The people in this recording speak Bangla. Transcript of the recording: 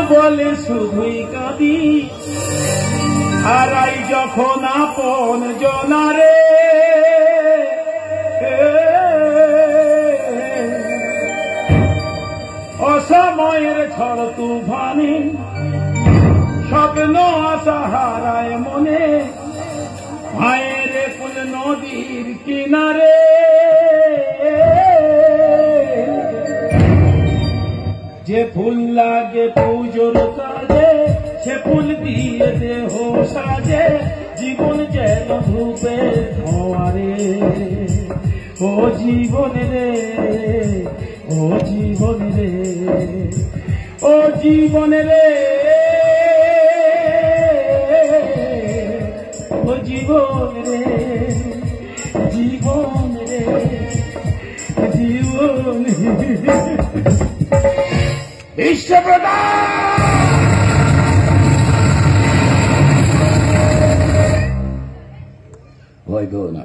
বলে শুধুই কাঁদি, হারাই যখন আপন জনারে। অসময়ের ঝড় তুফানে স্বপ্ন আশা হারায় মনে, মায়ের কুল নদীর কিনারে। যে ফুল লাগে পুজোর কাজে, সে ফুল দিয়ে দেহ সাজে, জীবন যেন ধূপের ধোঁয়ারে। ও জীবন রে, ও জীবন রে, ও জীবন রে, ও জীবন রে, জীবন রে, জীবন বিশ্বপ্রধান। ভয় পেও না।